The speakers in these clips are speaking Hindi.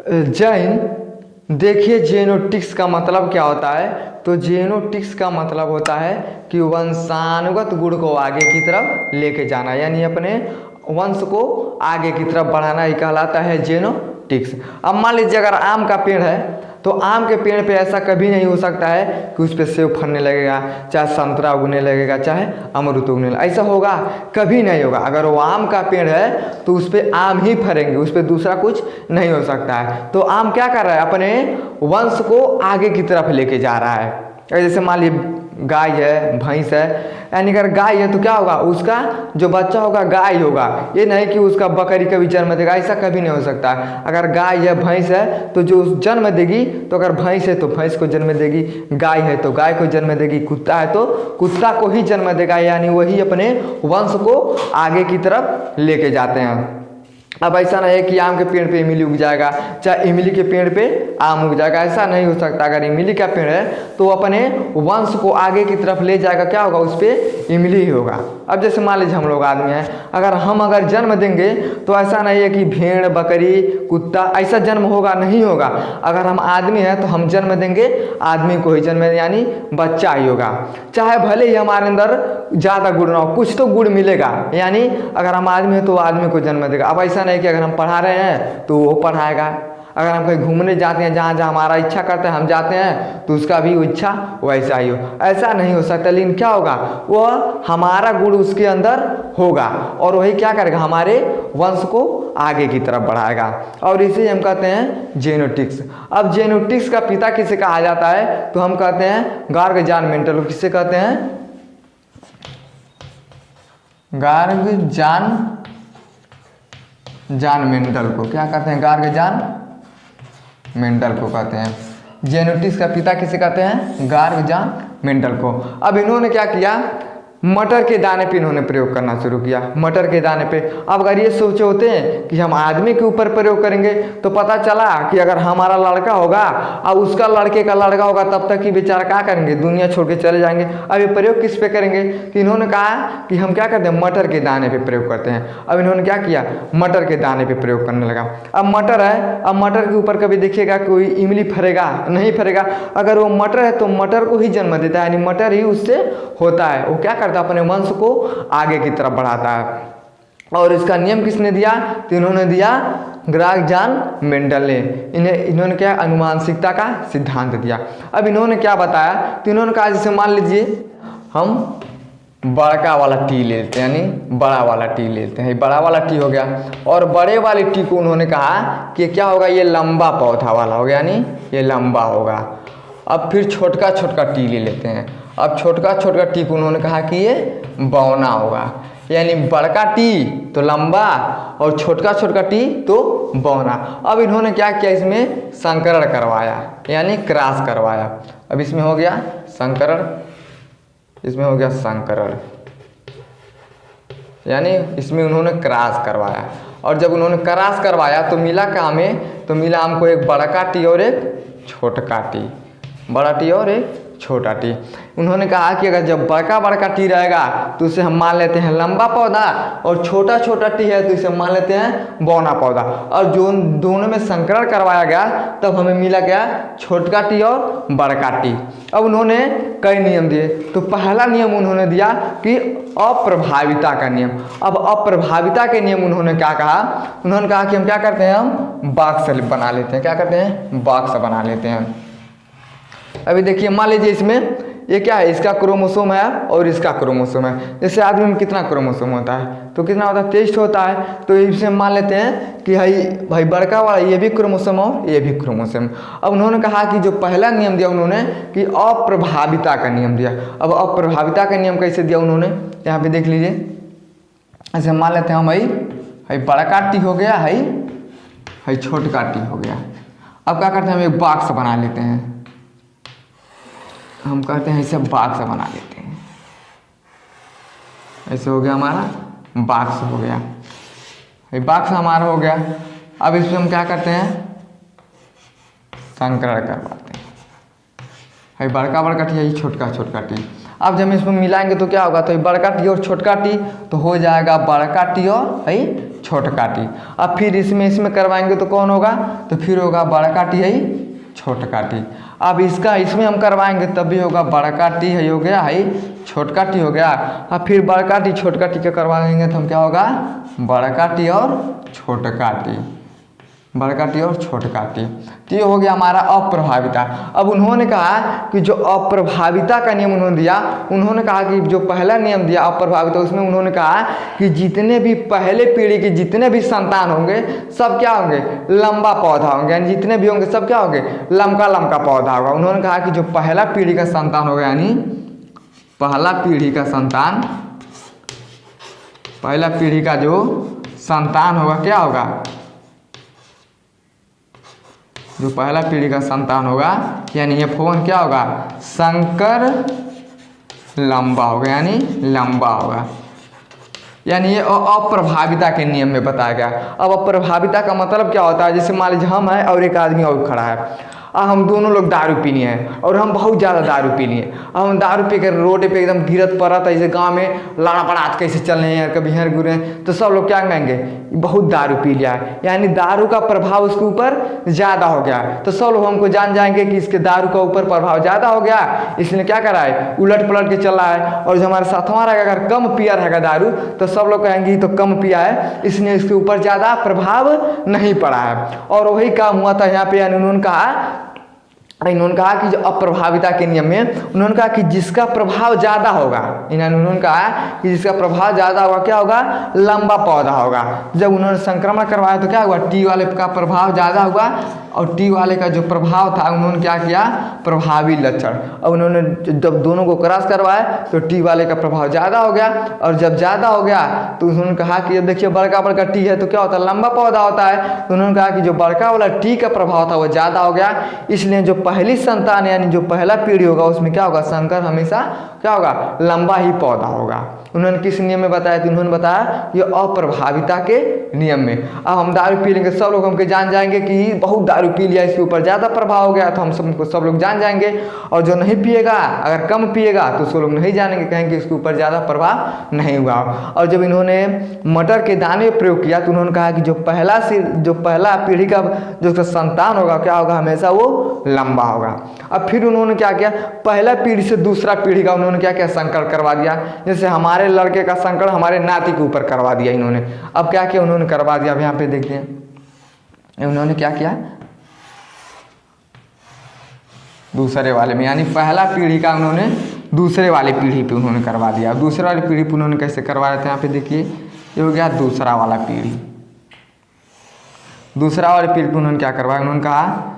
जैन देखिए जेनोटिक्स का मतलब क्या होता है। तो जेनोटिक्स का मतलब होता है कि वंशानुगत गुण को आगे की तरफ लेके जाना, यानी अपने वंश को आगे की तरफ बढ़ाना ही कहलाता है जेनोटिक्स। अब मान लीजिए अगर आम का पेड़ है तो आम के पेड़ पे ऐसा कभी नहीं हो सकता है कि उस पर सेब फलने लगेगा, चाहे संतरा उगने लगेगा, चाहे अमरूद उगने लगेगा, ऐसा होगा कभी नहीं होगा। अगर वो आम का पेड़ है तो उस पर आम ही फलेंगे, उस पर दूसरा कुछ नहीं हो सकता है। तो आम क्या कर रहा है, अपने वंश को आगे की तरफ लेके जा रहा है। जैसे मान लीजिए गाय है, भैंस है, यानी अगर गाय है तो क्या होगा, उसका जो बच्चा होगा गाय होगा, ये नहीं कि उसका बकरी कभी जन्म देगा, ऐसा कभी नहीं हो सकता। अगर गाय है, भैंस है तो जो जन्म देगी, तो अगर भैंस है तो भैंस को जन्म देगी, गाय है तो गाय को जन्म देगी, कुत्ता है तो कुत्ता को ही जन्म देगा, यानी वही अपने वंश को आगे की तरफ लेके जाते हैं। अब ऐसा नहीं है कि आम के पेड़ पे इमली उग जाएगा, चाहे इमली के पेड़ पे आम उग जाएगा, ऐसा नहीं हो सकता। अगर इमली का पेड़ है तो अपने वंश को आगे की तरफ ले जाएगा, क्या होगा, उस पर इमली ही होगा। अब जैसे मान लीजिए हम लोग आदमी हैं, अगर जन्म देंगे तो ऐसा नहीं है कि भेड़, बकरी, कुत्ता ऐसा जन्म होगा, नहीं होगा। अगर हम आदमी हैं तो हम जन्म देंगे आदमी को ही जन्म, यानी बच्चा ही होगा। चाहे भले ही हमारे अंदर ज़्यादा गुण ना हो, कुछ तो गुण मिलेगा, यानी अगर हम आदमी हैं तो आदमी को जन्म देगा। अब ऐसा नहीं कि अगर हम पढ़ा रहे हैं तो वो पढ़ाएगा, अगर हम कहीं घूमने जाते हैं जहाँ जहाँ हमारा इच्छा करता है हम जाते हैं तो उसका भी इच्छा वैसा ही हो, ऐसा नहीं हो सकता। लेकिन क्या होगा, वह हमारा गुण उसके अंदर होगा और वही क्या करेगा, हमारे वंश को आगे की तरफ बढ़ाएगा, और इसे हम कहते हैं जेनोटिक्स। अब जेनोटिक्स का पिता किसे कहा जाता है, तो हम कहते हैं गार्ग जॉन मेंडल को। किसे कहते हैं, गार्ग जॉन मेंडल को। क्या कहते हैं, गार्ग जॉन मेंडल को कहते हैं। जेनोटिक्स का पिता किसे कहते हैं, गार्ग जॉन मेंडल को। अब इन्होंने क्या किया, मटर के दाने पे इन्होंने प्रयोग करना शुरू किया, मटर के दाने पे। अब अगर ये सोचे होते हैं कि हम आदमी के ऊपर प्रयोग करेंगे तो पता चला कि अगर हमारा लड़का होगा और उसका लड़के का लड़का होगा तब तक कि बेचारा क्या करेंगे, दुनिया छोड़ के चले जाएंगे। अब ये प्रयोग किस पे करेंगे, कि इन्होंने कहा कि हम क्या करते हैं, मटर के दाने पे प्रयोग करते हैं। अब इन्होंने क्या किया, मटर के दाने पे प्रयोग करने लगा। अब मटर है, अब मटर के ऊपर कभी देखिएगा कोई इमली फरेगा, नहीं फरेगा। अगर वो मटर है तो मटर को ही जन्म देता है, यानी मटर ही उससे होता है। वो क्या करता है, अपने वंश को आगे की तरफ बढ़ाता है। और इसका नियम किसने दिया, तो इन्होंने दिया गार्ग जॉन मेंडल ने। इन्होंने क्या, अनुवांशिकता का सिद्धांत दिया। अब इन्होंने क्या बताया, तो इन्होंने कहा जैसे मान लीजिए हम बड़का वाला टी लेते हैं, यानी बड़ा वाला टी लेते हैं, बड़ा वाला टी हो गया, और बड़े वाले टी को उन्होंने कहा कि क्या होगा, ये लंबा पौधा वाला होगा, यानी ये लंबा होगा। अब फिर छोटका छोटका टी ले लेते हैं। अब छोटका छोटका टी को उन्होंने कहा कि ये बौना होगा, यानी बड़का टी तो लंबा और छोटका छोटका टी तो बौना। अब इन्होंने क्या किया, इसमें संकरण करवाया, यानी क्रॉस करवाया। अब इसमें हो गया संकरण, इसमें हो गया संकरण, यानी इसमें उन्होंने क्रॉस करवाया। और जब उन्होंने क्रॉस करवाया तो मिला क्या हमें, तो मिला हमको एक बड़का टी और एक छोटका टी, बड़ा टी और एक छोटा टी। उन्होंने कहा कि अगर जब बड़का टी रहेगा तो उसे हम मान लेते हैं लंबा पौधा, और छोटा छोटा टी है तो इसे मान लेते हैं बौना पौधा। और जो दोनों में संकरण करवाया गया तब हमें मिला गया छोटका टी और बड़का टी। अब उन्होंने कई नियम दिए, तो पहला नियम उन्होंने दिया कि अप्रभाविता का नियम। अब अप्रभाविता के नियम उन्होंने क्या कहा, उन्होंने कहा कि हम क्या करते हैं, हम बॉक्स बना लेते हैं। क्या करते हैं, बॉक्स बना लेते हैं। अभी देखिए मान लीजिए इसमें ये क्या है, इसका क्रोमोसोम है और इसका क्रोमोसोम है। जैसे आदमी में कितना क्रोमोसोम होता है, तो कितना होता है, 23 होता है। तो इसमें मान लेते हैं कि भाई बड़का वाला ये भी क्रोमोसोम और ये भी क्रोमोसोम। अब उन्होंने कहा कि जो पहला नियम दिया उन्होंने कि अप्रभाविता का नियम दिया। अब अप्रभाविता का नियम कैसे दिया उन्होंने, यहाँ पे देख लीजिए। ऐसे मान लेते हैं हम भाई बड़का टी हो गया, भाई छोटका टी हो गया। अब क्या करते हैं, हम एक बॉक्स बना लेते हैं। हम कहते हैं इसे बॉक्स बना लेते हैं, ऐसे हो गया हमारा बॉक्स हो गया, ये बॉक्स हमारा हो गया। अब इसमें हम क्या करते हैं, संकरण करवाते हैं। भाई बड़का टी है, छोटका छोटका टी। अब जब हम इसमें मिलाएंगे तो क्या होगा, तो बड़का टी और छोटका टी तो हो जाएगा बड़का टी और है छोटका टी। अब फिर इसमें करवाएंगे तो कौन होगा, तो फिर होगा बड़का टी है छोटका टी। अब इसमें हम करवाएंगे तब भी होगा बड़का टी है हो गया है छोटका टी हो गया। अब फिर बड़का टी छोटका टी का करवाएंगे तो हम क्या होगा बड़का टी और छोटका टी, बड़का टी और छोटका टी। तो ये हो गया हमारा अप्रभाविता। अब उन्होंने कहा कि जो अप्रभाविता का नियम उन्होंने दिया, उन्होंने कहा कि जो पहला नियम दिया अप्रभाविता, उसमें उन्होंने कहा कि जितने भी पहले पीढ़ी के जितने भी संतान होंगे सब क्या होंगे लंबा पौधा होंगे, यानी जितने भी होंगे सब क्या होंगे लंबा लंबा पौधा होगा। उन्होंने कहा कि जो पहला पीढ़ी का संतान होगा, यानी पहला पीढ़ी का संतान, पहला पीढ़ी का जो संतान होगा क्या होगा, जो पहला पीढ़ी का संतान होगा यानी F1 क्या होगा संकर लंबा होगा, यानी लंबा होगा। यानी ये अप्रभाविता के नियम में बताया गया। अब अप्रभाविता का मतलब क्या होता है, जैसे मान लीजिए हम हैं और एक आदमी और खड़ा है, हम दोनों लोग दारू पीनी है और हम बहुत ज़्यादा दारू पी लिए। अब हम दारू पी कर रोड पे एकदम गिरत पड़त ऐसे गांव में लाड़ा पड़ात कैसे चल रहे हैं, कभी हर गुरे, तो सब लोग क्या कहेंगे बहुत दारू पी लिया है, यानी दारू का प्रभाव उसके ऊपर ज़्यादा हो गया। तो सब लोग हमको जान जाएंगे कि इसके दारू का ऊपर प्रभाव ज़्यादा हो गया, इसलिए क्या करा है उलट पलट के चल रहा है। और जो हमारे साथ हमारा अगर कम पिया रहेगा दारू तो सब लोग कहेंगे तो कम पिया है इसलिए इसके ऊपर ज़्यादा प्रभाव नहीं पड़ा है। और वही काम हुआ था यहाँ पे, यानी उन्होंने कहा कि जो अप्रभाविता के नियम में उन्होंने कहा कि जिसका प्रभाव ज़्यादा होगा, उन्होंने कहा कि जिसका प्रभाव ज़्यादा होगा क्या होगा लंबा पौधा होगा। जब उन्होंने संक्रमण करवाया तो क्या हुआ टी वाले का प्रभाव ज़्यादा होगा और टी वाले का जो प्रभाव था उन्होंने क्या किया प्रभावी लक्षण। अब उन्होंने जब दोनों को क्रॉस करवाया तो टी वाले का प्रभाव ज़्यादा हो गया, और जब ज़्यादा हो गया तो उन्होंने कहा कि अब देखिए बड़का बड़का टी है तो क्या होता है लंबा पौधा होता है। तो उन्होंने कहा कि जो बड़का वाला टी का प्रभाव था वो ज़्यादा हो गया, इसलिए जो पहली संतान यानी जो पहला पीढ़ी होगा उसमें क्या होगा संकर हमेशा क्या होगा लंबा ही पौधा होगा। उन्होंने किस नियम में बताया, तो उन्होंने बताया ये अप्रभाविता के नियम में। अब हम दारू पी लेंगे सब लोग हमको जान जाएंगे कि बहुत दारू पी लिया इसके ऊपर ज़्यादा प्रभाव हो गया, तो हम सब लोग जान जाएंगे। और जो नहीं पिएगा अगर कम पिएगा तो उसको लोग नहीं जानेंगे, कहेंगे इसके ऊपर ज़्यादा प्रभाव नहीं हुआ। और जब इन्होंने मटर के दाने में प्रयोग किया तो उन्होंने कहा कि जो पहला पीढ़ी का जो संतान होगा क्या होगा हमेशा वो लंबा होगा। अब फिर उन्होंने क्या किया पहला पीढ़ी से दूसरा पीढ़ी का उन्होंने क्या संकर करवा दिया, जैसे हमारे लड़के का संकर हमारे नाती के ऊपर करवा दिया इन्होंने। अब क्या किया उन्होंने करवा दिया, अब यहाँ पे देखिए उन्होंने क्या किया दूसरे वाले में, यानी पहला पीढ़ी का उन्होंने दूसरे वाले पीढ़ी पे उन्होंने करवा दिया। दूसरे वाली पीढ़ी पे उन्होंने कैसे करवाया था, यहाँ पे देखिए ये हो गया दूसरा वाला पीढ़ी। दूसरा वाली पीढ़ी पे उन्होंने क्या करवाया, उन्होंने कहा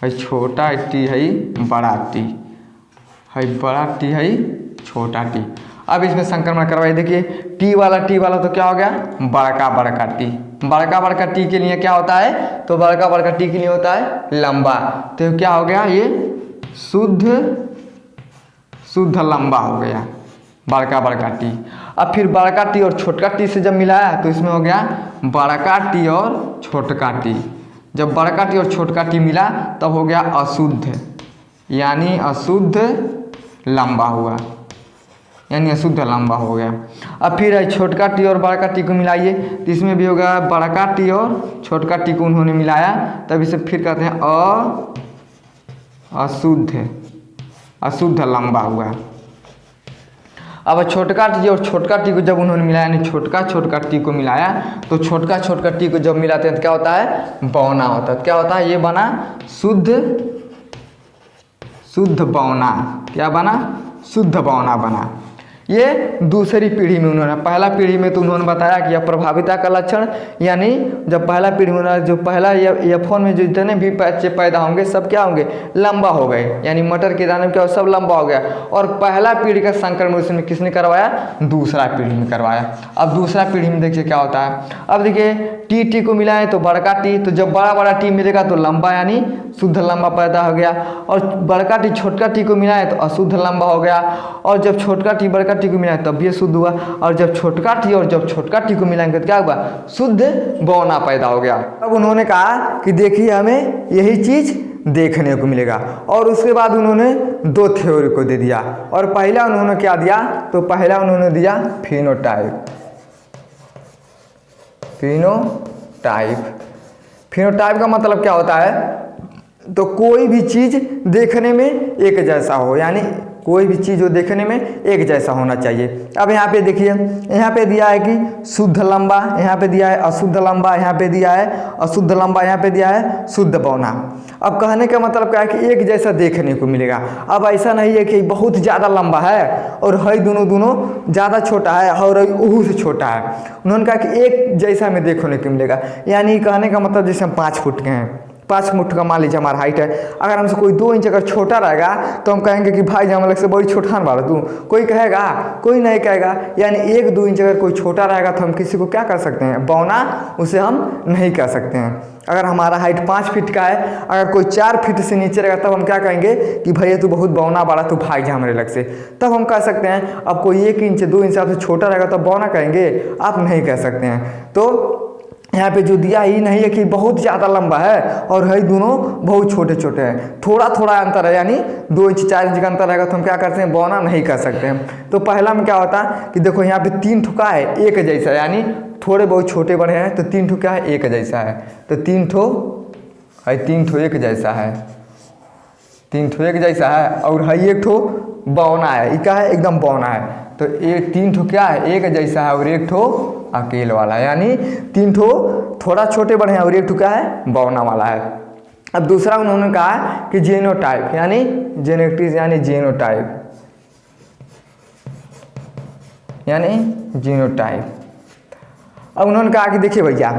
है छोटा टी है बड़ा टी, है बड़ा टी है छोटा टी। अब इसमें संक्रमण करवाइए, देखिए टी वाला तो क्या हो गया बड़का टी। बड़का टी के लिए क्या होता है, तो बड़का टी के लिए होता है लंबा, तो क्या हो गया ये शुद्ध लंबा हो गया बड़का टी। अब फिर बड़का टी और छोटका टी से जब मिलाया तो इसमें हो गया बड़का टी और छोटका टी। जब बड़का टी और छोटका टी मिला तब हो गया अशुद्ध, यानी अशुद्ध लंबा हुआ, यानी अशुद्ध लंबा हो गया। अब फिर छोटका टी और बड़का टी को मिलाइए तो इसमें भी होगा बड़का टी और छोटका टी को उन्होंने मिलाया, तब इसे फिर कहते हैं अशुद्ध लंबा हुआ। अब छोटका टी और छोटका टी को जब उन्होंने मिलाया, यानी छोटका टी को मिलाया तो छोटका टी को जब मिलाते हैं तो क्या होता है बौना होता है। क्या होता है ये बना शुद्ध बौना, क्या बना शुद्ध बौना बना। ये दूसरी पीढ़ी में उन्होंने, पहला पीढ़ी में तो उन्होंने बताया कि अप्रभाविता का लक्षण, यानी जब पहला पीढ़ी में जो पहला F1 में जो जितने भी बच्चे पैदा होंगे सब क्या होंगे लंबा हो गए, यानी मटर के दाने में क्या सब लंबा हो गया। और पहला पीढ़ी का संक्रमण उसमें किसने करवाया दूसरा पीढ़ी में करवाया। अब दूसरा पीढ़ी में देखिए क्या होता है, अब देखिए टी को मिलाए तो बड़का टी, तो जब बड़ा टी मिलेगा तो लंबा यानी शुद्ध लंबा पैदा हो गया। और बड़का टी छोटका टी को मिलाए तो अशुद्ध लंबा हो गया। और जब छोटका टी बड़का टी को मिलाए तब भी शुद्ध हुआ। और जब छोटका टी और जब छोटका टी को मिलाएंगे तो क्या हुआ शुद्ध बौना पैदा हो गया। अब उन्होंने कहा कि देखिए हमें यही चीज़ देखने को मिलेगा। और उसके बाद उन्होंने 2 थ्योरी को दे दिया, और पहला उन्होंने क्या दिया, तो पहला उन्होंने दिया फिनोटाइप। फिनोटाइप का मतलब क्या होता है, तो कोई भी चीज़ देखने में एक जैसा हो, यानी कोई भी चीज़ जो देखने में एक जैसा होना चाहिए। अब यहाँ पे देखिए, यहाँ पे दिया है कि शुद्ध लंबा, यहाँ पे दिया है अशुद्ध लंबा, यहाँ पे दिया है अशुद्ध लंबा, यहाँ पे दिया है शुद्ध बौना। अब कहने का मतलब क्या है कि एक जैसा देखने को मिलेगा। अब ऐसा नहीं है कि बहुत ज़्यादा लंबा है और है दोनों ज़्यादा छोटा है और उहू से छोटा है। उन्होंने कहा कि एक जैसा में देखने को मिलेगा, यानी कहने का मतलब जैसे हम 5 फुट के हैं, 5 फुट का मान लीजिए हमारा हाइट है, अगर हमसे कोई 2 इंच अगर छोटा रहेगा तो हम कहेंगे कि भाई हम लोग से बड़ी छोटा बाड़ा तू, कोई कहेगा, कोई नहीं कहेगा। यानी 1-2 इंच अगर कोई छोटा रहेगा तो हम किसी को क्या कर सकते हैं, बौना उसे हम नहीं कह सकते हैं। अगर हमारा हाइट 5 फीट का है, अगर कोई 4 फीट से नीचे रहेगा तब हम क्या कहेंगे कि भैया तू बहुत बौना बाड़ा, तू भाग जा हमारे लग से, तब हम कह सकते हैं। अब कोई 1 इंच 2 इंच आपसे छोटा रहेगा तब बौना कहेंगे, आप नहीं कह सकते हैं। तो यहाँ पे जो दिया ही नहीं है कि बहुत ज़्यादा लंबा है और है दोनों बहुत छोटे छोटे हैं, थोड़ा थोड़ा अंतर है, यानी 2 इंच 4 इंच का अंतर रहेगा तो हम क्या करते हैं, बौना नहीं कर सकते हैं। तो पहला में क्या होता है कि देखो यहाँ पे 3 ठुका है एक जैसा, यानी थोड़े बहुत छोटे बड़े हैं तो 3 ठो क्या है, एक जैसा है। तो 3 ठो है, 3 ठो एक जैसा है, 3 ठो एक जैसा है, और है 1 ठो बौना है, ये क्या है, एकदम बौना है। तो ये 3 ठो क्या है, एक जैसा है, और 1 ठो अकेले वाला, यानी 3 ठो थोड़ा छोटे बड़े हैं और 1 ठो क्या है, बौना वाला है। अब दूसरा उन्होंने कहा कि जीनोटाइप, यानी जेनेटिक्स, यानी जीनोटाइप। अब उन्होंने कहा कि देखिए भैया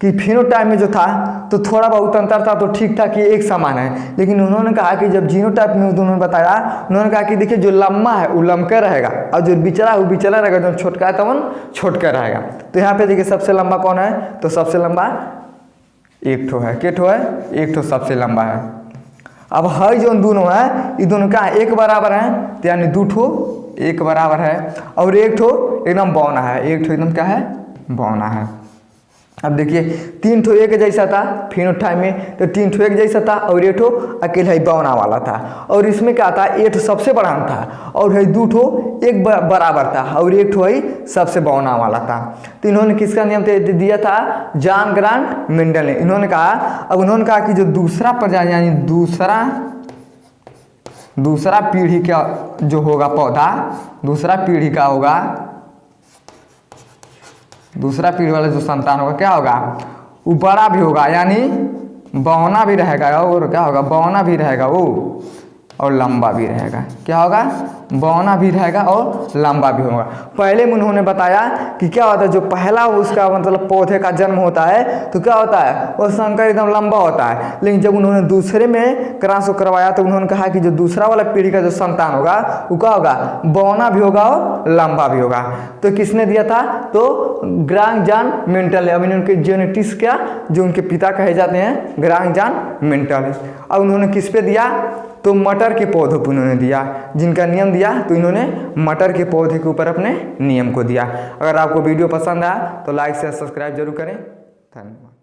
कि फिनोटाइप में जो था तो थोड़ा बहुत अंतर था, तो ठीक था कि एक समान है। लेकिन उन्होंने कहा कि जब जीनोटाइप में उन्होंने बताया, उन्होंने कहा कि देखिए जो लंबा है वो लंबका रहेगा, और जो बिचला है वो बिचला रहेगा, जो छोटका है तो छोटका रहेगा। तो यहाँ पे देखिए सबसे लंबा कौन है, तो सबसे लंबा 1 ठो है, के ठो है, 1 ठो सबसे लंबा है। अब है जो दोनों है, ये दोनों क्या है, एक बराबर है, तो यानी 2 ठो एक बराबर है, और 1 ठो एकदम बौना है, 1 ठो एकदम क्या है, बौना है। अब देखिए 3 ठो एक जैसा था फिनोटाइप में, तो 3 ठो एक जैसा था और 1 ठो अकेला ही बौना वाला था। और इसमें क्या था, 1 ठो सबसे बड़ा था और है 2 ठो एक बराबर था, और 1 ठो ही सबसे बौना वाला था। तो इन्होंने किसका नियम दिया था, जॉन ग्रांट मेंडल ने। इन्होंने कहा, अब उन्होंने कहा कि जो दूसरा प्रजाति, यानी दूसरा पीढ़ी का जो होगा पौधा, दूसरा पीढ़ी का होगा, दूसरा पीढ़ी वाला जो संतान होगा क्या होगा, वो बड़ा भी होगा, यानी बौना भी रहेगा, और क्या होगा, बौना भी रहेगा वो, और लंबा भी रहेगा। क्या होगा, बौना भी रहेगा और लंबा भी होगा। पहले में उन्होंने बताया कि क्या होता है, जो पहला उसका मतलब पौधे का जन्म होता है तो क्या होता है, वो संकर एकदम लंबा होता है। लेकिन जब उन्होंने दूसरे में क्रॉस करवाया तो उन्होंने कहा कि जो दूसरा वाला पीढ़ी का जो संतान होगा वो क्या होगा, बौना भी होगा और लंबा भी होगा। तो किसने दिया था, तो ग्रांग-जॉन मेंडल। अब इनके जेनेटिक्स क्या, जो उनके पिता कहे जाते हैं, ग्रांग-जॉन मेंडल। अब उन्होंने किस पे दिया, तो मटर के पौधों पर उन्होंने दिया, जिनका नियम दिया तो इन्होंने मटर के पौधे के ऊपर अपने नियम को दिया। अगर आपको वीडियो पसंद आया तो लाइक शेयर सब्सक्राइब जरूर करें। धन्यवाद।